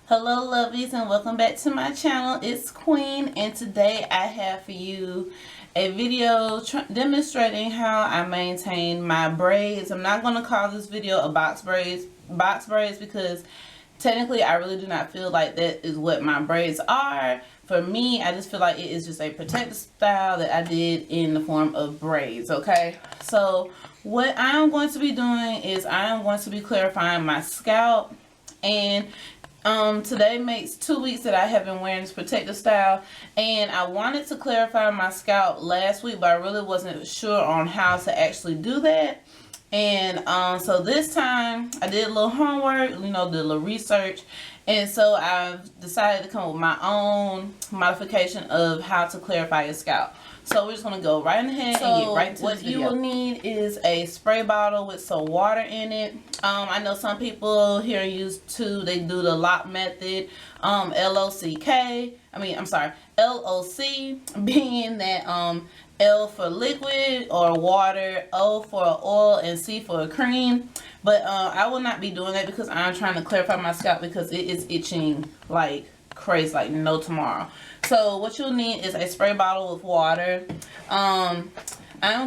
Hello lovies, and welcome back to my channel. It's Queen, and today I have for you a video demonstrating how I maintain my braids. I'm not going to call this video a box braids because technically I really do not feel like that is what my braids are. For me, I just feel like it is just a protective style that I did in the form of braids. Okay, so what I'm going to be doing is I am going to be clarifying my scalp. And today makes 2 weeks that I have been wearing this protective style, and I wanted to clarify my scalp last week, but I really wasn't sure on how to actually do that. And so this time I did a little homework, did a little research, and so I've decided to come up with my own modification of how to clarify your scalp. So we're just going to go right ahead and get right to what you will need is a spray bottle with some water in it. I know some people here use they do the lock method, LOC, being that L for liquid or water, O for oil, and C for a cream. But I will not be doing that because I'm trying to clarify my scalp because it is itching like crazy, like no tomorrow. So what you'll need is a spray bottle with water. I'm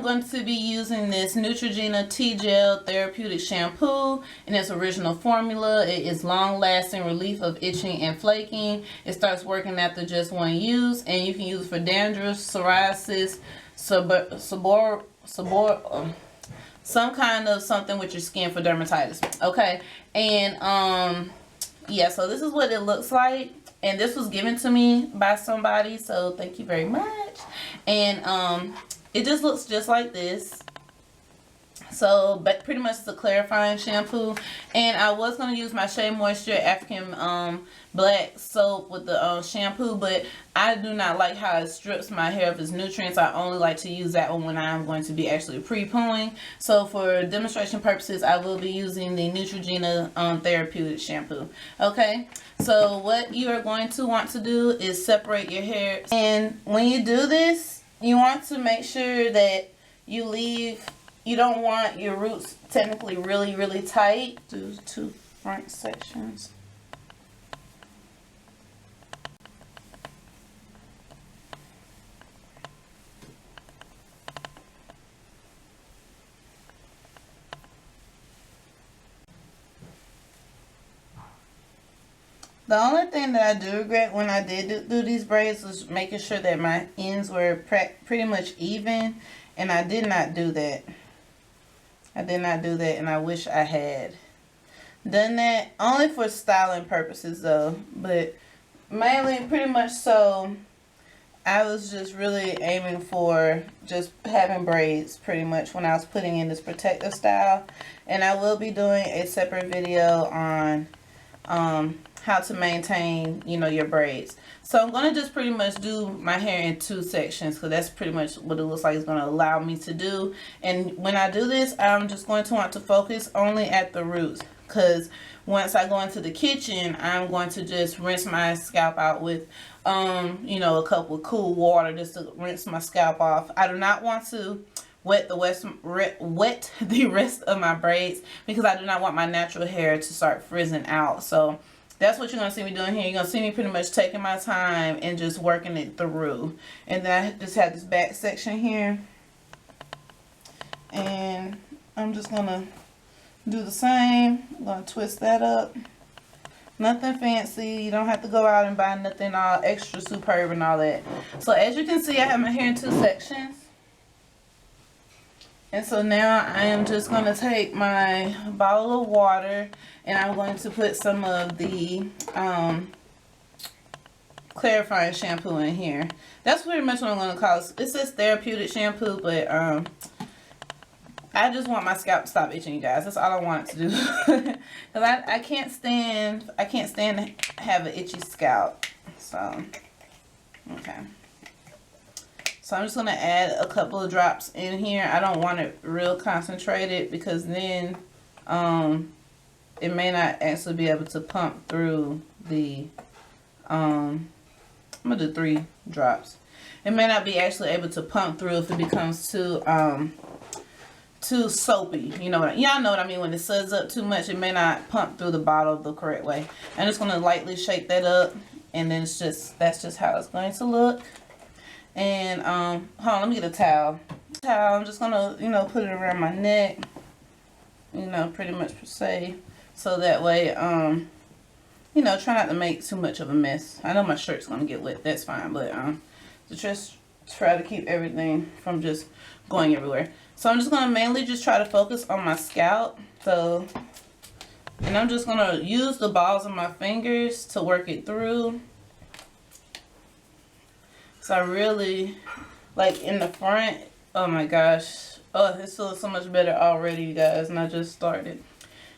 going to be using this Neutrogena T-Gel Therapeutic Shampoo in its original formula. It is long-lasting relief of itching and flaking. It starts working after just one use, and you can use it for dandruff, psoriasis, some kind of something with your skin for dermatitis. Okay, and yeah, so this is what it looks like. And this was given to me by somebody, so thank you very much. And it just looks just like this. So, but pretty much it's a clarifying shampoo. And I was going to use my Shea Moisture African Black soap with the shampoo, but I do not like how it strips my hair of its nutrients. I only like to use that one when I'm going to be actually pre-pooing. So for demonstration purposes, I will be using the Neutrogena Therapeutic Shampoo. Okay, so what you are going to want to do is separate your hair. And when you do this, you want to make sure that you don't want your roots technically really tight. Do 2 front sections. The only thing that I do regret when I did do these braids was making sure that my ends were pretty much even, and I did not do that. And I wish I had done that, only for styling purposes though, but mainly pretty much so I was just really aiming for just having braids pretty much when I was putting in this protective style. And I will be doing a separate video on how to maintain your braids. So I'm going to just pretty much do my hair in 2 sections because that's pretty much what it looks like it's going to allow me to do. And when I do this, I'm just going to want to focus only at the roots, because once I go into the kitchen, I'm going to just rinse my scalp out with a cup of cool water just to rinse my scalp off. I do not want to wet the rest of my braids because I do not want my natural hair to start frizzing out. So that's what you're going to see me doing here. You're going to see me pretty much taking my time and just working it through. And then I just have this back section here. And I'm just going to do the same. I'm going to twist that up. Nothing fancy. You don't have to go out and buy nothing all extra superb and all that. So as you can see, I have my hair in 2 sections. And so now I am just going to take my bottle of water and I'm going to put some of the clarifying shampoo in here. That's pretty much what I'm going to call it. It says therapeutic shampoo, but I just want my scalp to stop itching, you guys. That's all I want it to do. Because I can't stand to have an itchy scalp. So, okay. So I'm just going to add a couple of drops in here. I don't want it real concentrated because then it may not actually be able to pump through the, I'm going to do 3 drops. It may not be actually able to pump through if it becomes too too soapy. You know y'all know what I mean. When it suds up too much, it may not pump through the bottle the correct way. I'm just gonna lightly shake that up, and then that's just how it's going to look. And hold on, let me get a towel. I'm just gonna, you know, put it around my neck, you know, pretty much per se, so that way you know, try not to make too much of a mess. I know my shirt's gonna get wet, that's fine, but to just try to keep everything from just going everywhere. So I'm just gonna mainly just try to focus on my scalp. So, and I'm just gonna use the balls of my fingers to work it through. So I really, like in the front, oh my gosh, oh, this feels so much better already, you guys, and I just started.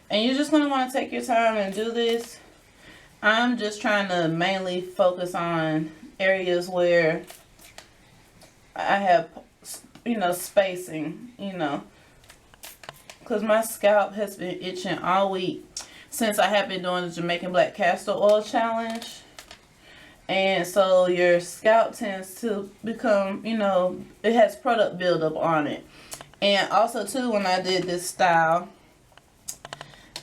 And you're just gonna want to take your time and do this. I'm just trying to mainly focus on areas where I have, you know, spacing, you know, because my scalp has been itching all week since I have been doing the Jamaican Black Castor Oil Challenge. And so your scalp tends to become, you know, it has product buildup on it. And also too, when I did this style,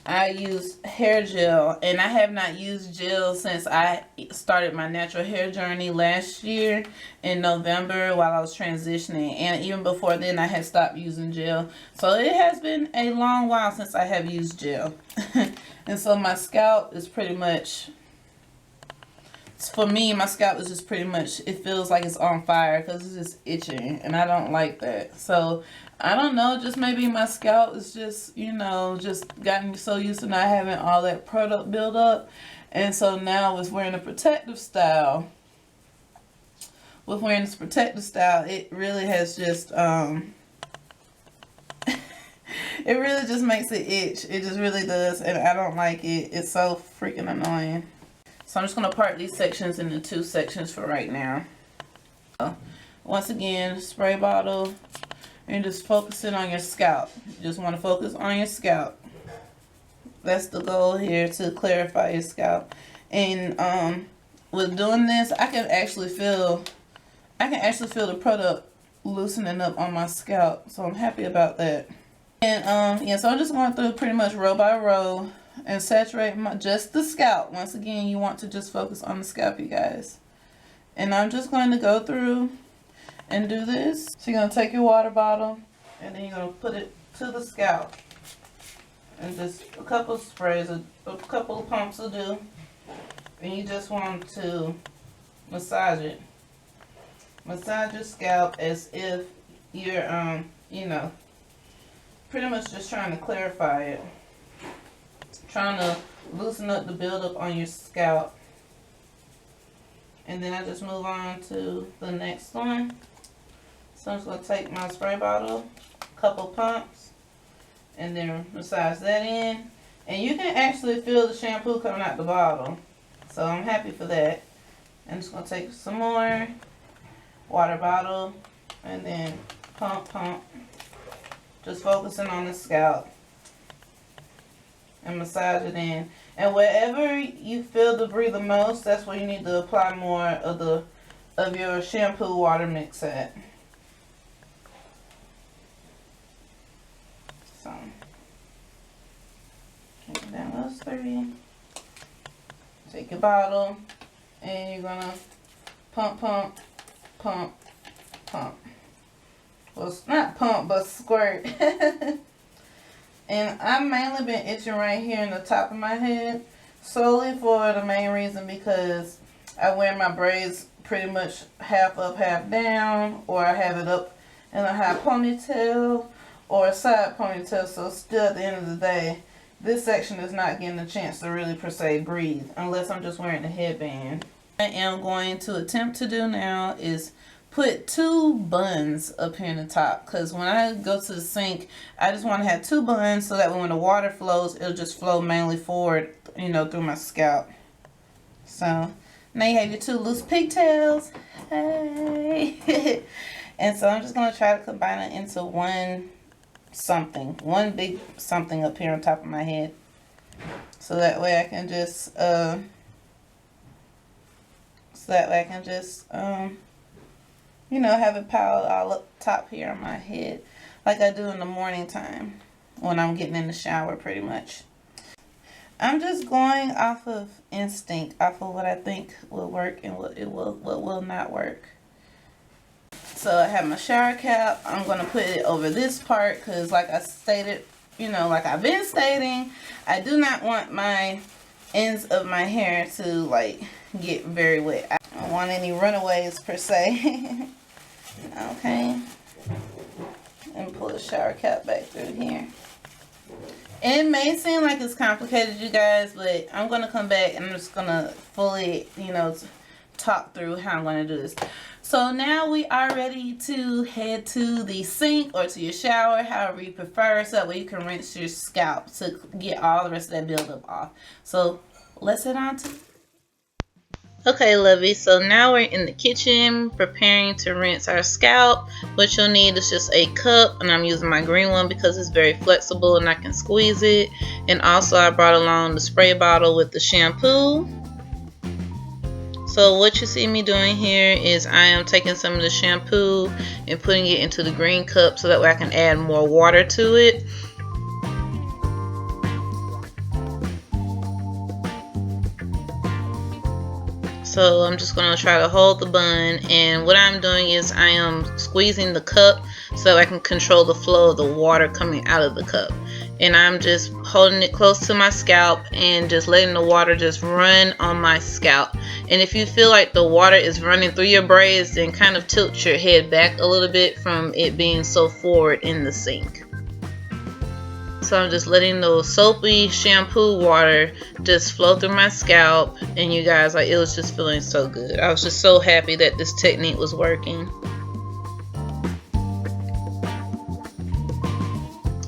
I used hair gel, and I have not used gel since I started my natural hair journey last year in November while I was transitioning, and even before then I had stopped using gel. So it has been a long while since I have used gel. And so my scalp is pretty much, for me, my scalp is just pretty much, it feels like it's on fire because it's just itching, and I don't like that. So I don't know, just maybe my scalp is just, you know, just gotten so used to not having all that product build up. And so now with wearing a protective style, it really has just, it really just makes it itch. It just really does, and I don't like it. It's so freaking annoying. So I'm just going to part these sections into 2 sections for right now. Once again, spray bottle. And just focusing on your scalp. You just want to focus on your scalp. That's the goal here, to clarify your scalp. And with doing this, I can actually feel the product loosening up on my scalp. So I'm happy about that. And yeah, so I'm just going through pretty much row by row and saturate just the scalp. Once again, you want to just focus on the scalp, you guys. And I'm just going to go through and do this. So you're going to take your water bottle, and then you're going to put it to the scalp. And just a couple of sprays, a couple of pumps will do. And you just want to massage it. Massage your scalp as if you're, you know, pretty much just trying to clarify it. Trying to loosen up the buildup on your scalp. And then I just move on to the next one. So I'm just going to take my spray bottle, a couple pumps, and then massage that in. And you can actually feel the shampoo coming out the bottle. So I'm happy for that. I'm just going to take some more water bottle, and then pump. Just focusing on the scalp. And massage it in. And wherever you feel debris the most, that's where you need to apply more of your shampoo water mix at. So, take down those 3. Take your bottle, and you're gonna pump. Well, it's not pump, but squirt. And I've mainly been itching right here in the top of my head, solely for the main reason because I wear my braids pretty much half up, half down, or I have it up in a high ponytail or a side ponytail. So still at the end of the day, this section is not getting a chance to really per se breathe unless I'm just wearing a headband. What I am going to attempt to do now is put 2 buns up here in the top, because when I go to the sink, I just want to have 2 buns so that when the water flows, it'll just flow mainly forward, you know, through my scalp. So now you have your 2 loose pigtails. Hey. And so I'm just going to try to combine it into one big something up here on top of my head, so that way I can just you know, have it piled all up top here on my head. like I do in the morning time when I'm getting in the shower pretty much. I'm just going off of instinct, off of what I think will work and what will not work. So I have my shower cap. I'm going to put it over this part because like I stated, you know, like I've been stating, I do not want my ends of my hair to like get very wet. I don't want any runaways per se. Okay. And pull the shower cap back through here. And it may seem like it's complicated, you guys, but I'm going to come back and I'm just going to fully, you know, talk through how I'm going to do this. So now we are ready to head to the sink or to your shower, however you prefer, so that way you can rinse your scalp to get all the rest of that buildup off. So let's head on to it. Okay, lovies, so now we're in the kitchen preparing to rinse our scalp. What you'll need is just a cup, and I'm using my green one because it's very flexible and I can squeeze it. And also I brought along the spray bottle with the shampoo. So what you see me doing here is I am taking some of the shampoo and putting it into the green cup so that way I can add more water to it. So I'm just going to try to hold the bun, and what I'm doing is I am squeezing the cup so I can control the flow of the water coming out of the cup. And I'm just holding it close to my scalp and just letting the water just run on my scalp. And if you feel like the water is running through your braids, then kind of tilt your head back a little bit from it being so forward in the sink. So I'm just letting the soapy shampoo water just flow through my scalp, and you guys, like, it was just feeling so good. I was just so happy that this technique was working.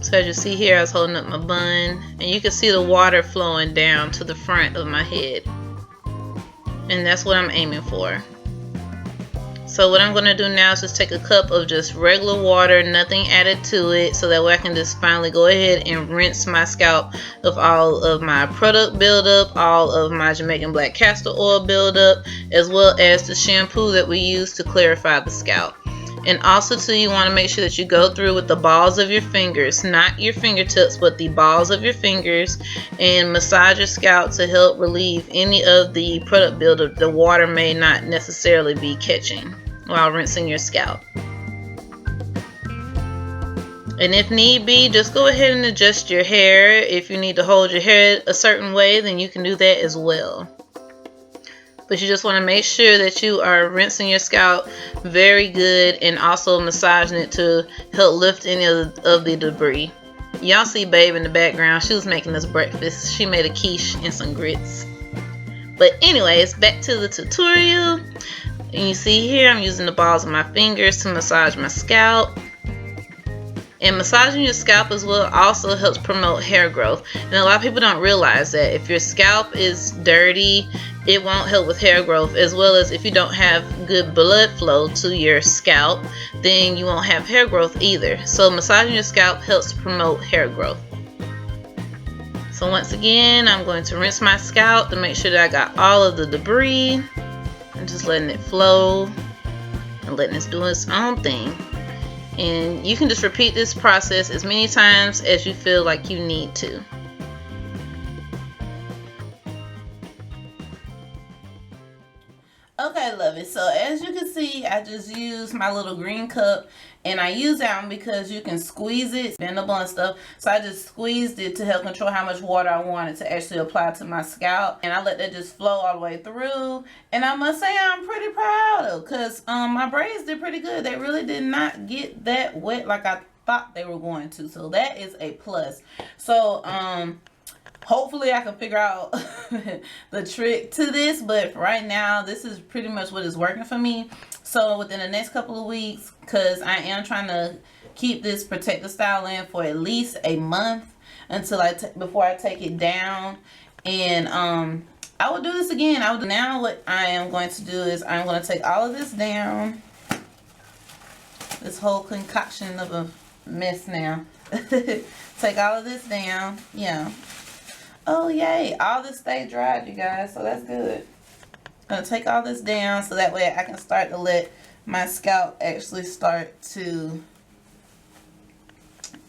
So as you see here, I was holding up my bun, and you can see the water flowing down to the front of my head. And that's what I'm aiming for. So what I'm going to do now is just take a cup of just regular water, nothing added to it, so that way I can just finally go ahead and rinse my scalp of all of my product buildup, all of my Jamaican black castor oil buildup, as well as the shampoo that we use to clarify the scalp. And also too, you want to make sure that you go through with the balls of your fingers, not your fingertips, but the balls of your fingers, and massage your scalp to help relieve any of the product buildup the water may not necessarily be catching while rinsing your scalp. And if need be, just go ahead and adjust your hair. If you need to hold your hair a certain way, then you can do that as well. But you just want to make sure that you are rinsing your scalp very good and also massaging it to help lift any of the debris. Y'all see Babe in the background. She was making us breakfast. She made a quiche and some grits. But anyways, back to the tutorial. And you see here, I'm using the balls of my fingers to massage my scalp. And massaging your scalp as well also helps promote hair growth. And a lot of people don't realize that if your scalp is dirty, it won't help with hair growth, as well as if you don't have good blood flow to your scalp, then you won't have hair growth either. So massaging your scalp helps promote hair growth. So once again, I'm going to rinse my scalp to make sure that I got all of the debris. I'm just letting it flow and letting it do its own thing. And you can just repeat this process as many times as you feel like you need to. Okay, love it. So as you can see, I just used my little green cup, and I use that one because you can squeeze it, bendable and stuff. So I just squeezed it to help control how much water I wanted to actually apply to my scalp, and I let that just flow all the way through. And I must say I'm pretty proud of, because my braids did pretty good. They really did not get that wet like I thought they were going to. So that is a plus. So hopefully I can figure out the trick to this, but for right now, this is pretty much what is working for me. So within the next couple of weeks, because I am trying to keep this protective style in for at least a month until before I take it down. And I will do this again. Now what I am going to do is I'm going to take all of this down. This whole concoction of a mess now. Take all of this down. Yeah. Oh yay, all this stayed dried, you guys, so that's good. I'm gonna take all this down so that way I can start to let my scalp actually start to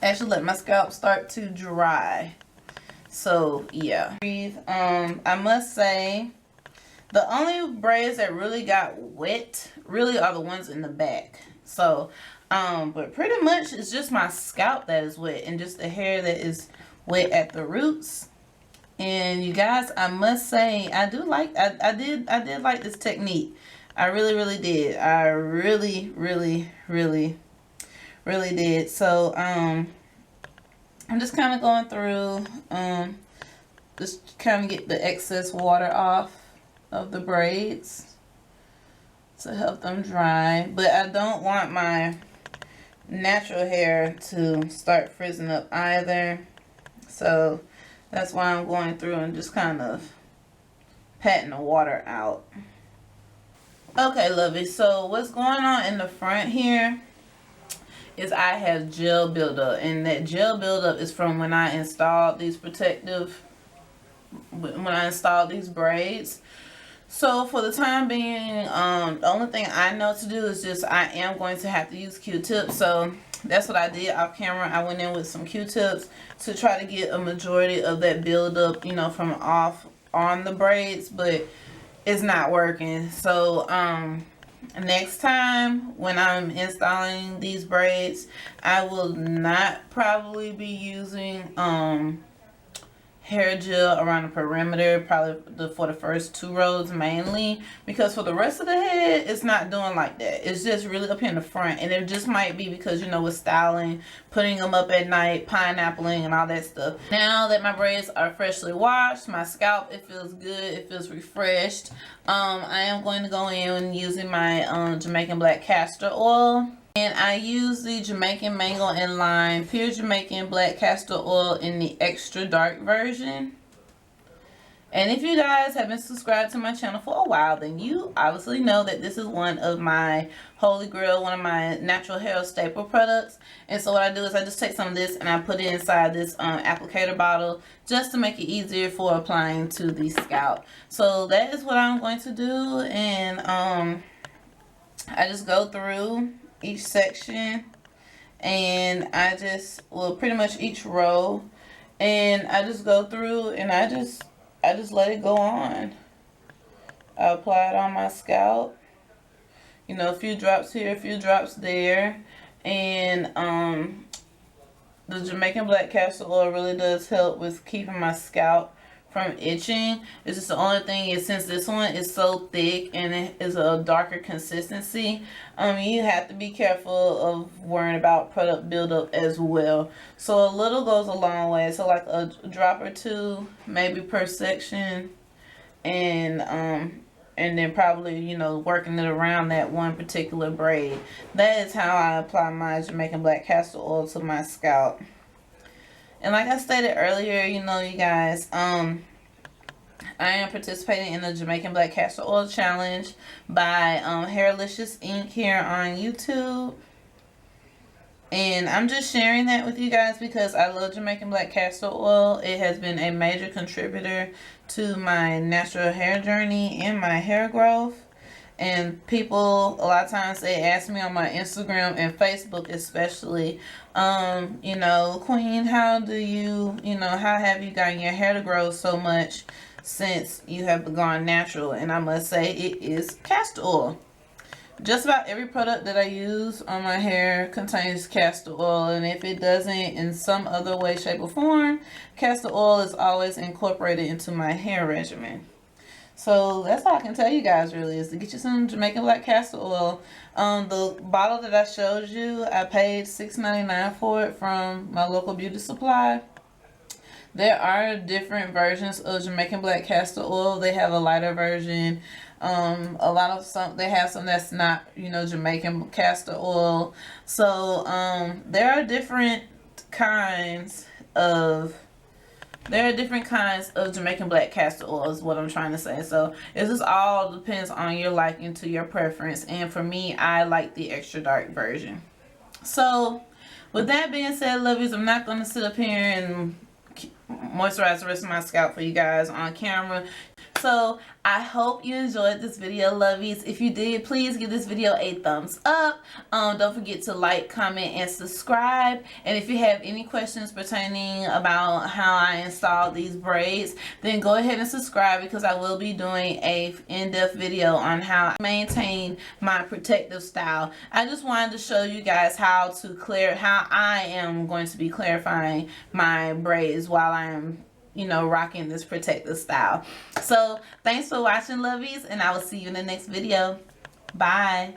actually let my scalp start to dry. So yeah, I must say the only braids that really got wet really are the ones in the back. So but pretty much it's just my scalp that is wet and just the hair that is wet at the roots. And you guys, I must say I did like this technique. I really did. I really did. So I'm just kind of going through just kind of get the excess water off of the braids to help them dry, but I don't want my natural hair to start frizzing up either, so that's why I'm going through and just kind of patting the water out. Okay, lovey, so what's going on in the front here is I have gel buildup, and that gel buildup is from when I installed these braids. So for the time being, the only thing I know to do is just I am going to have to use Q-tips. So that's what I did off camera. I went in with some Q-tips to try to get a majority of that buildup, you know, from off on the braids, but it's not working. So next time when I'm installing these braids, I will not probably be using hair gel around the perimeter, probably for the first 2 rows mainly, because for the rest of the head it's not doing like that. It's just really up here in the front, and it just might be because, you know, with styling, putting them up at night, pineappling and all that stuff. Now that my braids are freshly washed, my scalp, it feels good, it feels refreshed. I am going to go in using my Jamaican black castor oil. And I use the Jamaican Mango and Lime Pure Jamaican Black Castor Oil in the extra dark version. And if you guys have been subscribed to my channel for a while, then you obviously know that this is one of my holy grail, one of my natural hair staple products. And so what I do is I just take some of this and I put it inside this applicator bottle just to make it easier for applying to the scalp. So that is what I'm going to do. And I just go through each section, and I just, well, pretty much each row, and I just go through and I just let it go on. I apply it on my scalp, you know, a few drops here, a few drops there. And the Jamaican black castor oil really does help with keeping my scalp from itching. It's just the only thing is, since this one is so thick and it is a darker consistency, you have to be careful of worrying about product buildup as well. So a little goes a long way. So like a drop or 2 maybe per section, and then probably, you know, working it around that one particular braid. That is how I apply my Jamaican black castor oil to my scalp. And like I stated earlier, you know, you guys, I am participating in the Jamaican Black Castor Oil Challenge by Hairlicious Inc. here on YouTube. And I'm just sharing that with you guys because I love Jamaican Black Castor Oil. It has been a major contributor to my natural hair journey and my hair growth. And people, a lot of times, they ask me on my Instagram and Facebook especially, you know, Queen, how have you gotten your hair to grow so much since you have gone natural? And I must say, it is castor oil. Just about every product that I use on my hair contains castor oil, and if it doesn't in some other way, shape, or form, castor oil is always incorporated into my hair regimen. So that's all I can tell you guys really, is to get you some Jamaican black castor oil. The bottle that I showed you, I paid $6.99 for it from my local beauty supply. There are different versions of Jamaican black castor oil. They have a lighter version. They have some that's not, you know, Jamaican castor oil. So there are different kinds of Jamaican black castor oil is what I'm trying to say. So it just all depends on your liking to your preference. And for me, I like the extra dark version. So with that being said, lovies, I'm not going to sit up here and moisturize the rest of my scalp for you guys on camera. So I hope you enjoyed this video, lovies. If you did, please give this video a thumbs up. Don't forget to like, comment, and subscribe. And if you have any questions pertaining about how I installed these braids, then go ahead and subscribe, because I will be doing a in-depth video on how I maintain my protective style. I just wanted to show you guys how I am going to be clarifying my braids while I am, you know, rocking this protective style. So thanks for watching, lovies, and I will see you in the next video. Bye.